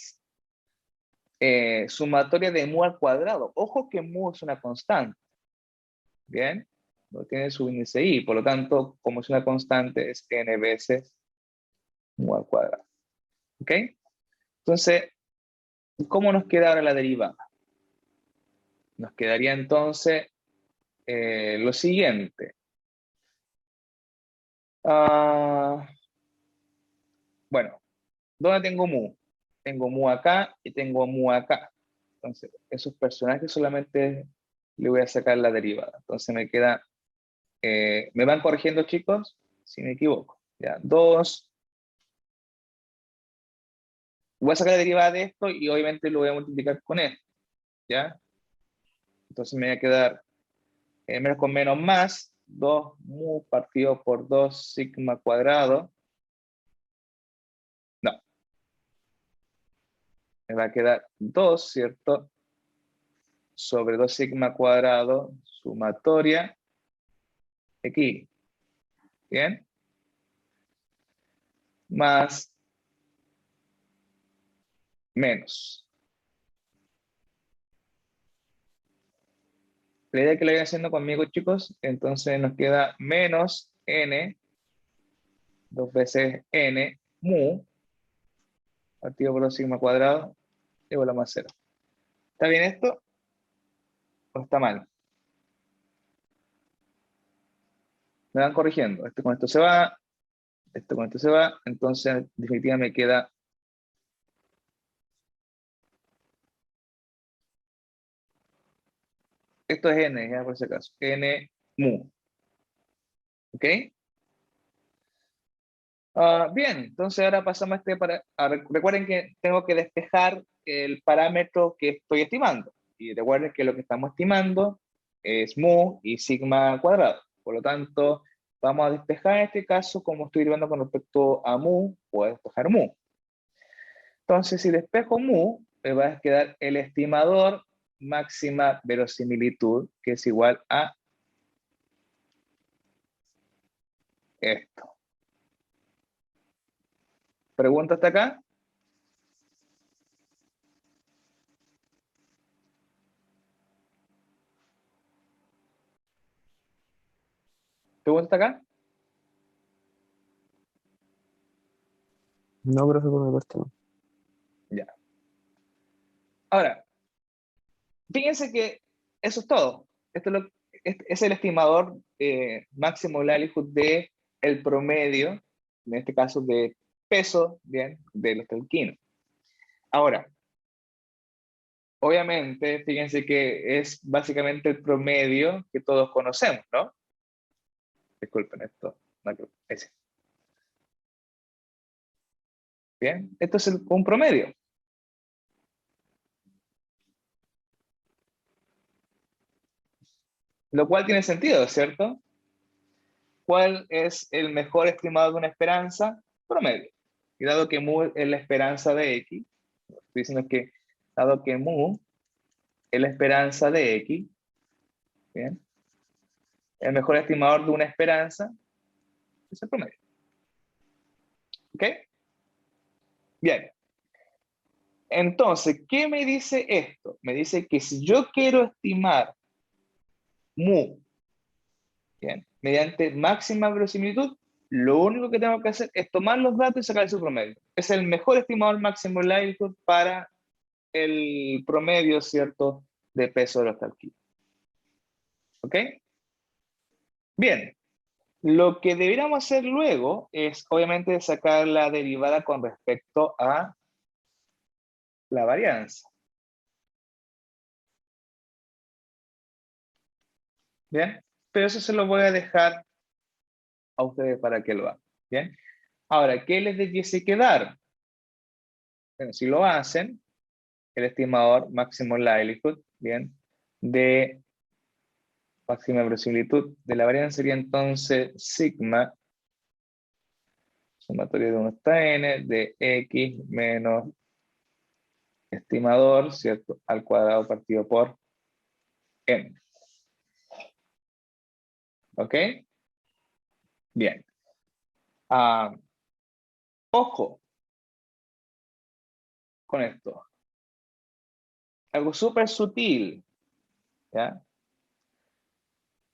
sumatoria de mu al cuadrado. Ojo que mu es una constante. Bien, no tiene su índice i, por lo tanto, como es una constante, es n veces mu al cuadrado. ¿Ok? Entonces, ¿cómo nos queda ahora la derivada? Nos quedaría entonces lo siguiente. Bueno, ¿dónde tengo mu? Tengo mu acá y tengo mu acá. Entonces, esos personajes solamente le voy a sacar la derivada. Entonces me queda, ¿me van corrigiendo, chicos? Si me equivoco. Ya, 2. Voy a sacar la derivada de esto y obviamente lo voy a multiplicar con esto. ¿Ya? Entonces me va a quedar menos con menos más, 2 mu partido por 2 sigma cuadrado. No, me va a quedar 2, ¿cierto? Sobre 2 sigma cuadrado, sumatoria, aquí. ¿Bien? Más, menos. La idea que lo vayan haciendo conmigo, chicos, entonces nos queda menos n, 2 veces n, mu, partido por 2 sigma cuadrado, igual a más 0. ¿Está bien esto? ¿O está mal? Me van corrigiendo. Esto con esto se va, esto con esto se va, entonces definitivamente me queda esto es n, ya por si acaso, n mu. ¿Ok? Bien, entonces ahora pasamos a recuerden que tengo que despejar el parámetro que estoy estimando. Y recuerden que lo que estamos estimando es mu y sigma cuadrado. Por lo tanto, vamos a despejar en este caso, como estoy derivando con respecto a mu, voy a despejar mu. Entonces, si despejo mu, me va a quedar el estimador máxima verosimilitud, que es igual a esto. ¿Pregunta hasta acá? ¿Pregunta hasta acá? No, profe, por mi parte no. Ya. Ahora, fíjense que eso es todo. Este es el estimador máximo likelihood de el promedio, en este caso de peso, bien, de los alquinos. Ahora, obviamente, fíjense que es básicamente el promedio que todos conocemos, ¿no? Disculpen esto. Ese. Bien, esto es un promedio. Lo cual tiene sentido, ¿cierto? ¿Cuál es el mejor estimado de una esperanza? Promedio. Y dado que mu es la esperanza de X, estoy diciendo que dado que mu es la esperanza de X, ¿bien? El mejor estimador de una esperanza es el promedio. ¿Ok? Bien. Entonces, ¿qué me dice esto? Me dice que si yo quiero estimar mu, ¿bien?, mediante máxima verosimilitud, lo único que tengo que hacer es tomar los datos y sacar su promedio. Es el mejor estimador máximo likelihood para el promedio, ¿cierto?, de peso de los alquilos. ¿Ok? Bien. Lo que deberíamos hacer luego es, obviamente, sacar la derivada con respecto a la varianza. ¿Bien? Pero eso se lo voy a dejar a ustedes para que lo hagan. ¿Bien? Ahora, ¿qué les debiese quedar? Bueno, si lo hacen, el estimador máximo likelihood, ¿bien?, de máxima verosimilitud de la varianza sería entonces sigma, sumatorio de 1 hasta n, de x menos estimador, ¿cierto?, al cuadrado partido por n. ¿Ok? Bien. Ojo con esto. Algo súper sutil, ¿ya?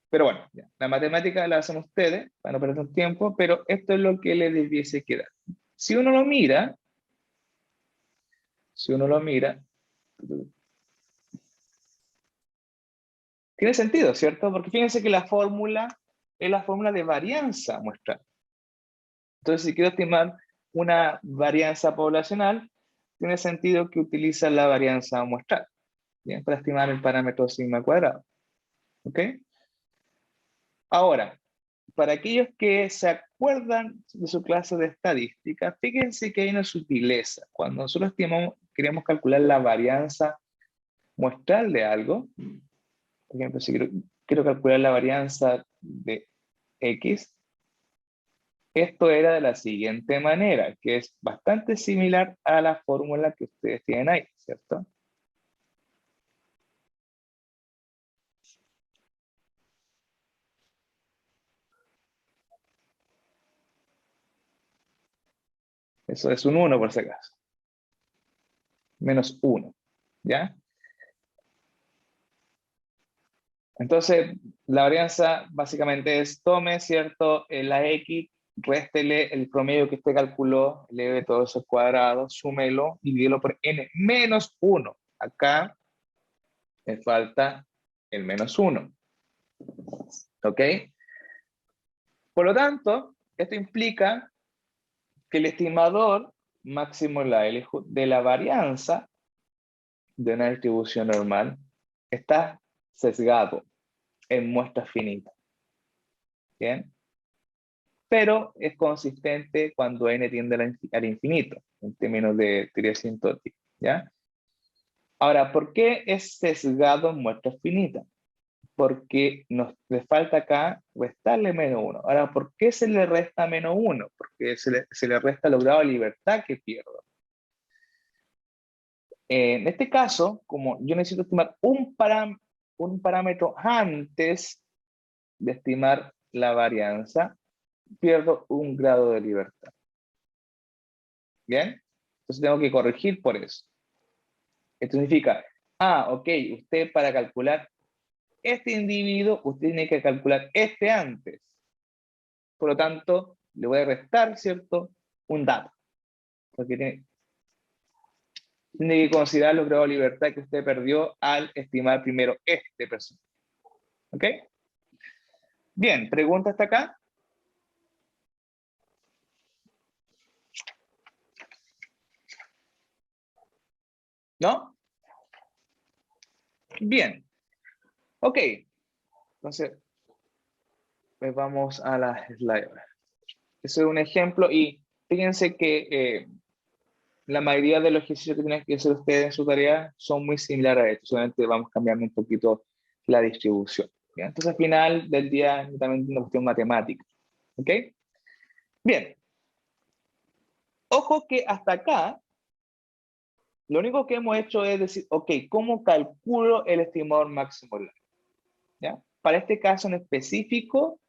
Pero bueno, ya. La matemática la hacen ustedes, para no perder un tiempo, pero esto es lo que le debiese quedar. Si uno lo mira, tiene sentido, ¿cierto? Porque fíjense que la fórmula es la fórmula de varianza muestral. Entonces, si quiero estimar una varianza poblacional, tiene sentido que utiliza la varianza muestral, ¿bien?, para estimar el parámetro sigma cuadrado. ¿Ok? Ahora, para aquellos que se acuerdan de su clase de estadística, fíjense que hay una sutileza. Cuando nosotros queremos calcular la varianza muestral de algo, por ejemplo, si quiero calcular la varianza de X, esto era de la siguiente manera, que es bastante similar a la fórmula que ustedes tienen ahí, ¿cierto? Eso es un 1 por si acaso. Menos 1, ¿ya? Entonces, la varianza básicamente es tome, ¿cierto?, la X, réstele el promedio que usted calculó, eleve todos esos cuadrados, súmelo y divídelo por n menos 1. Acá me falta el menos 1. ¿Ok? Por lo tanto, esto implica que el estimador máximo likelihood de la varianza de una distribución normal está sesgado en muestras finitas. ¿Bien? pero es consistente cuando n tiende al infinito, en términos de teoría asintótica, ¿ya? Ahora, ¿por qué es sesgado en muestras finitas? Porque le falta acá restarle -1. Ahora, ¿por qué se le resta -1? Porque se le resta el grado de libertad que pierdo. En este caso, como yo necesito estimar un parámetro antes de estimar la varianza, pierdo un grado de libertad. ¿Bien? Entonces tengo que corregir por eso. Esto significa, ok, usted para calcular este individuo, usted tiene que calcular este antes. Por lo tanto, le voy a restar, ¿cierto? Un dato. Porque tiene que considerar los grados de libertad que usted perdió al estimar primero este personaje. ¿Ok? Bien, ¿pregunta hasta acá? ¿No? Bien. Ok. Entonces, pues vamos a la slide. Ese es un ejemplo y fíjense que la mayoría de los ejercicios que tienen que hacer ustedes en su tarea son muy similares a esto, solamente vamos cambiando un poquito la distribución. ¿Bien? Entonces al final del día también es una cuestión matemática. ¿Ok? Bien. Ojo que hasta acá, lo único que hemos hecho es decir, ok, ¿cómo calculo el estimador máximo largo? ¿Ya? Para este caso en específico,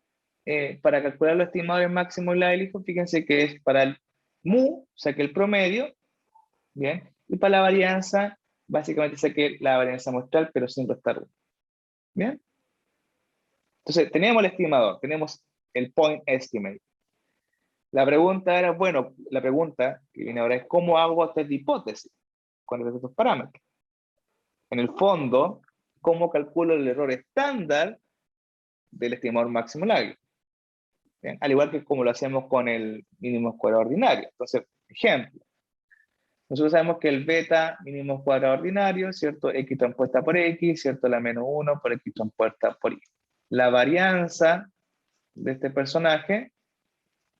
para calcular los estimadores máximos largos, fíjense que es para el mu, saqué el promedio, ¿bien? Y para la varianza, básicamente saqué la varianza muestral, pero sin restar 1. ¿Bien? Entonces, tenemos el estimador, tenemos el point estimate. La pregunta era, bueno, la pregunta que viene ahora es, ¿cómo hago esta hipótesis con estos parámetros? En el fondo, ¿cómo calculo el error estándar del estimador máximo largo? ¿Bien? Al igual que como lo hacemos con el mínimo cuadrado ordinario. Entonces, ejemplo. Nosotros sabemos que el beta mínimo cuadrado ordinario, ¿cierto? X transpuesta por X, ¿cierto? La -1 por X transpuesta por Y. La varianza de este personaje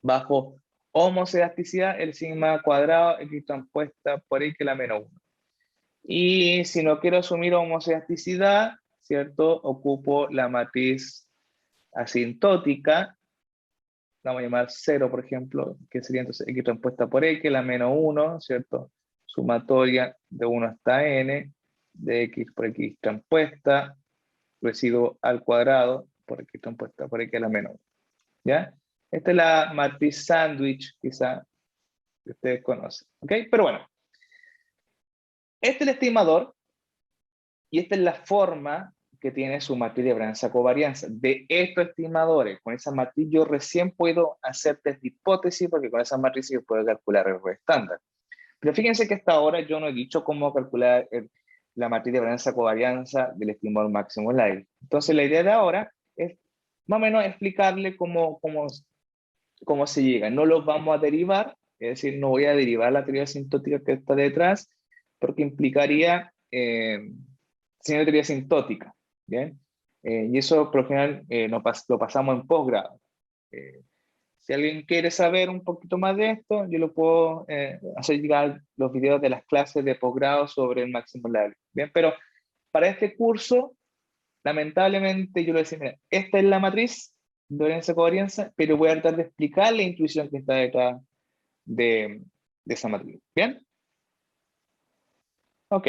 bajo homoelasticidad, el sigma cuadrado X transpuesta por X, la -1. Y si no quiero asumir homoelasticidad, ¿cierto? Ocupo la matriz asintótica, la vamos a llamar 0, por ejemplo, que sería entonces X transpuesta por X, la -1, ¿cierto? Sumatoria de 1 hasta n, de X por X transpuesta, residuo al cuadrado, por X transpuesta por X a la -1. ¿Ya? Esta es la matriz sándwich, quizá, que ustedes conocen. ¿Ok? Pero bueno. Este es el estimador, y esta es la forma que tiene su matriz de varianza covarianza. De estos estimadores, con esa matriz yo recién puedo hacer test de hipótesis, porque con esa matriz yo puedo calcular el error estándar. Pero fíjense que hasta ahora yo no he dicho cómo calcular la matriz de varianza covarianza del estimador máximo live. Entonces la idea de ahora es más o menos explicarle cómo se llega. No los vamos a derivar, es decir, no voy a derivar la teoría asintótica que está detrás, porque implicaría sin teoría asintótica. ¿Bien? Y eso por lo general lo pasamos en posgrado. Si alguien quiere saber un poquito más de esto, yo lo puedo hacer llegar los videos de las clases de posgrado sobre el máximo largo. Bien, pero para este curso, lamentablemente yo le decía, mira, esta es la matriz de varianza covarianza, pero voy a tratar de explicar la intuición que está detrás de esa matriz. ¿Bien? Ok.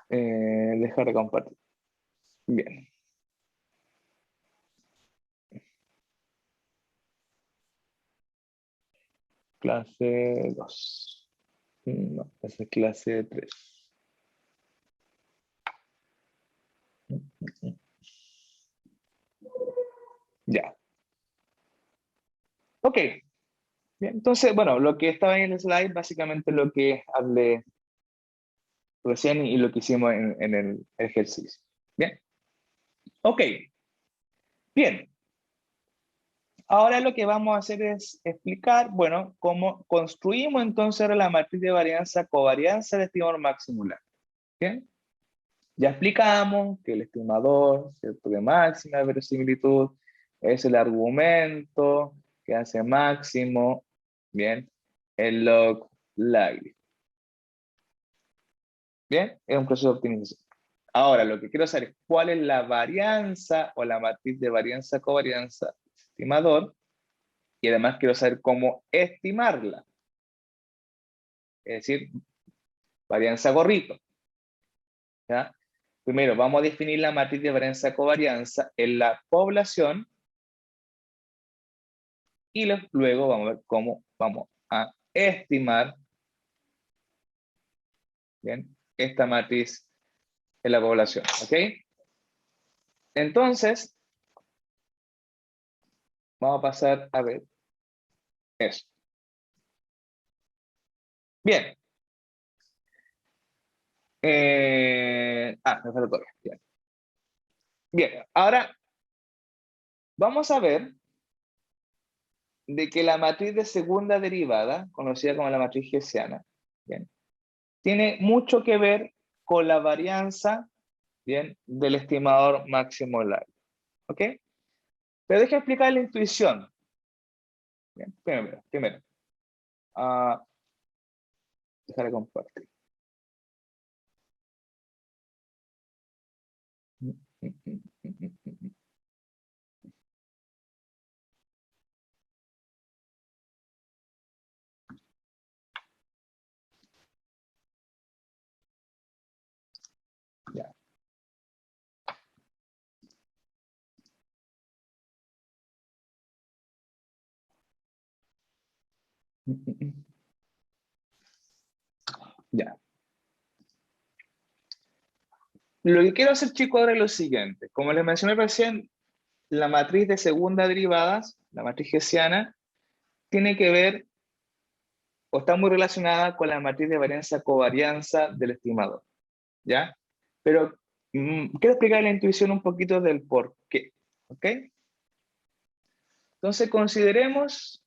Dejar de compartir. Bien. Clase 2. No, esa es clase 3. Ya. Ok. Bien, entonces, bueno, lo que estaba en el slide, básicamente lo que hablé recién y lo que hicimos en el ejercicio. Bien. Ok. Bien. Ahora lo que vamos a hacer es explicar, bueno, cómo construimos entonces la matriz de varianza covarianza del estimador máximo largo. ¿Bien? Ya explicamos que el estimador, ¿cierto?, de máxima verosimilitud es el argumento que hace máximo, bien, el log likelihood. Bien, es un proceso de optimización. Ahora, lo que quiero saber es cuál es la varianza o la matriz de varianza-covarianza estimador, y además quiero saber cómo estimarla. Es decir, varianza gorrito. ¿Ya? Primero, vamos a definir la matriz de varianza-covarianza en la población, y luego vamos a ver cómo vamos a estimar, bien, esta matriz en la población. ¿Ok? Entonces, vamos a pasar a ver eso. Bien. Me falta todavía. Bien. Bien, ahora vamos a ver de que la matriz de segunda derivada, conocida como la matriz hessiana, bien, tiene mucho que ver con la varianza, bien, del estimador máximo largo. ¿Ok? Pero deja explicar la intuición. Bien, primero. Dejar de compartir. Ya. Ya. Lo que quiero hacer, chicos, ahora es lo siguiente. Como les mencioné recién, la matriz de segunda derivadas, la matriz hessiana, tiene que ver o está muy relacionada con la matriz de varianza-covarianza del estimador. ¿Ya? Pero quiero explicar la intuición un poquito del por qué. ¿Ok? Entonces consideremos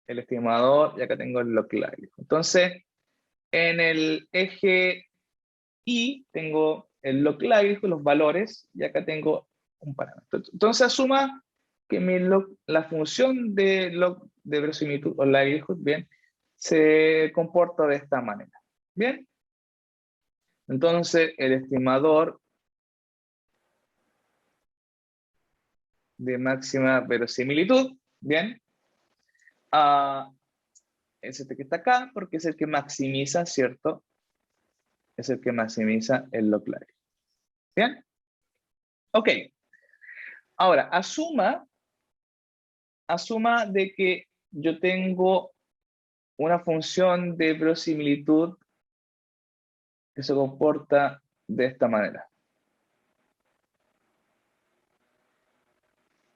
el estimador, y acá tengo el log likelihood. Entonces, en el eje Y tengo el log likelihood, los valores, y acá tengo un parámetro. Entonces asuma que la función de log de verosimilitud o likelihood, bien, se comporta de esta manera. Bien. Entonces el estimador de máxima verosimilitud, bien, es este que está acá, porque es el que maximiza, ¿cierto? Es el que maximiza el log likelihood. Bien. Ok. Ahora, asuma de que yo tengo una función de verosimilitud que se comporta de esta manera.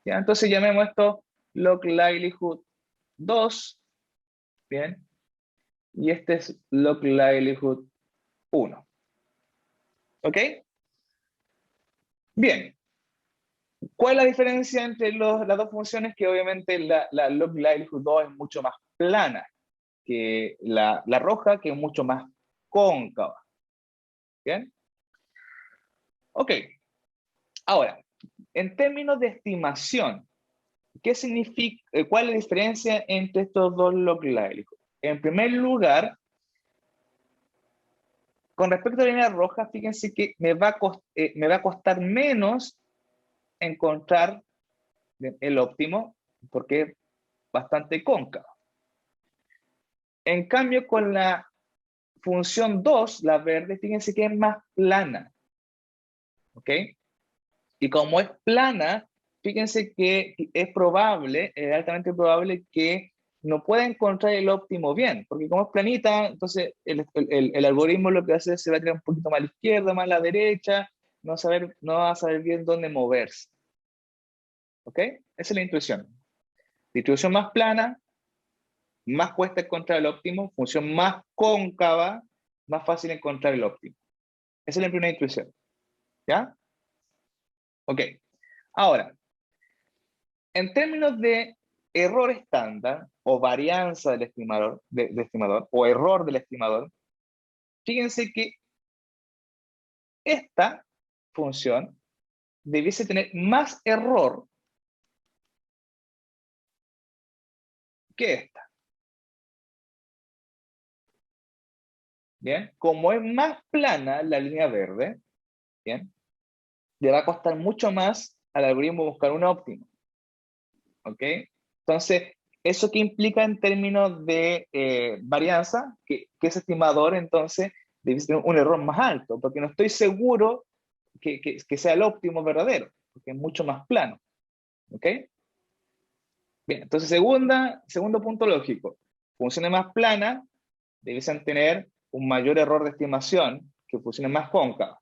¿Ya? Entonces llamemos esto log likelihood 2, ¿bien? Y este es log likelihood 1. ¿Ok? Bien. ¿Cuál es la diferencia entre las dos funciones? Que obviamente la log likelihood 2 es mucho más plana que la roja, que es mucho más cóncava. ¿Bien? Ok. Ahora, en términos de estimación, ¿qué significa, cuál es la diferencia entre estos dos log likelihood? En primer lugar, con respecto a la línea roja, fíjense que me va a costar menos encontrar el óptimo, porque es bastante cóncavo. En cambio, con la función 2, la verde, fíjense que es más plana. ¿Ok? Y como es plana, fíjense que es probable, es altamente probable que no pueda encontrar el óptimo bien, porque como es planita, entonces el algoritmo lo que hace es se va a tirar un poquito más a la izquierda, más a la derecha, no va a saber bien dónde moverse. ¿Ok? Esa es la intuición. Distribución más plana, más cuesta encontrar el óptimo, función más cóncava, más fácil encontrar el óptimo. Esa es la primera intuición. ¿Ya? Ok. Ahora, en términos de error estándar o varianza del estimador, o error del estimador, fíjense que esta función debiese tener más error que esta. Bien, como es más plana la línea verde, bien, le va a costar mucho más al algoritmo buscar un óptimo. ¿Ok? Entonces, ¿eso qué implica en términos de varianza? Que ese estimador, entonces, debe tener un error más alto, porque no estoy seguro que sea el óptimo verdadero, porque es mucho más plano. ¿Ok? Bien, entonces, segundo punto lógico. Funciones más planas debiesen tener un mayor error de estimación que funciones más cóncavas.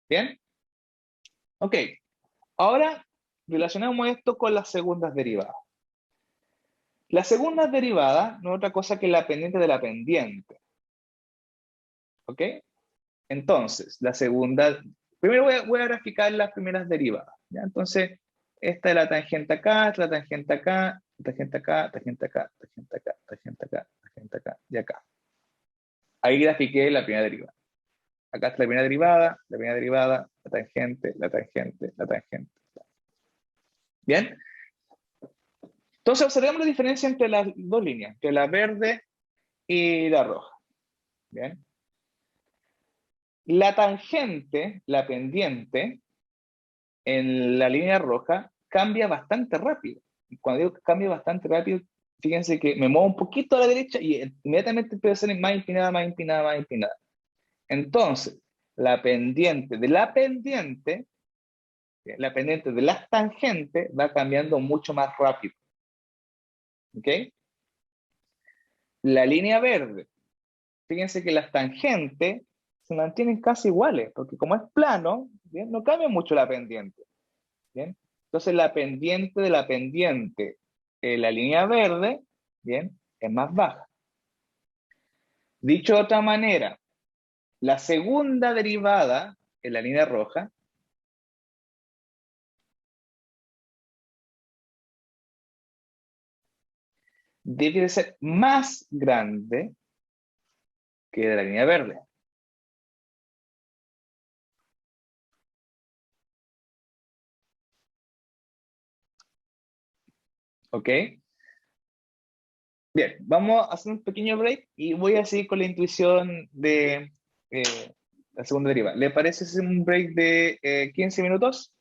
¿Bien? Ok. Ahora, relacionamos esto con las segundas derivadas. La segunda derivada no es otra cosa que la pendiente de la pendiente. ¿Ok? Entonces, la segunda... Primero voy a graficar las primeras derivadas. ¿Ya? Entonces, esta es la tangente acá, esta es la tangente acá, tangente acá, tangente acá, tangente acá, tangente acá, tangente acá y acá. Ahí grafiqué la primera derivada. Acá está la primera derivada, la tangente, la tangente, la tangente. ¿Bien? Entonces, observemos la diferencia entre las dos líneas, entre la verde y la roja. ¿Bien? La tangente, la pendiente, en la línea roja, cambia bastante rápido. Y cuando digo que cambia bastante rápido, fíjense que me muevo un poquito a la derecha y inmediatamente empieza a ser más inclinada, más inclinada, más inclinada. Entonces, la pendiente de la pendiente de las tangentes va cambiando mucho más rápido. ¿Ok? La línea verde, fíjense que las tangentes se mantienen casi iguales, porque como es plano, ¿bien? No cambia mucho la pendiente. ¿Bien? Entonces la pendiente de la pendiente, la línea verde, ¿bien? Es más baja. Dicho de otra manera, la segunda derivada en la línea roja debe de ser más grande que de la línea verde. ¿Ok? Bien, vamos a hacer un pequeño break y voy a seguir con la intuición de la segunda derivada. ¿Le parece hacer un break de 15 minutos?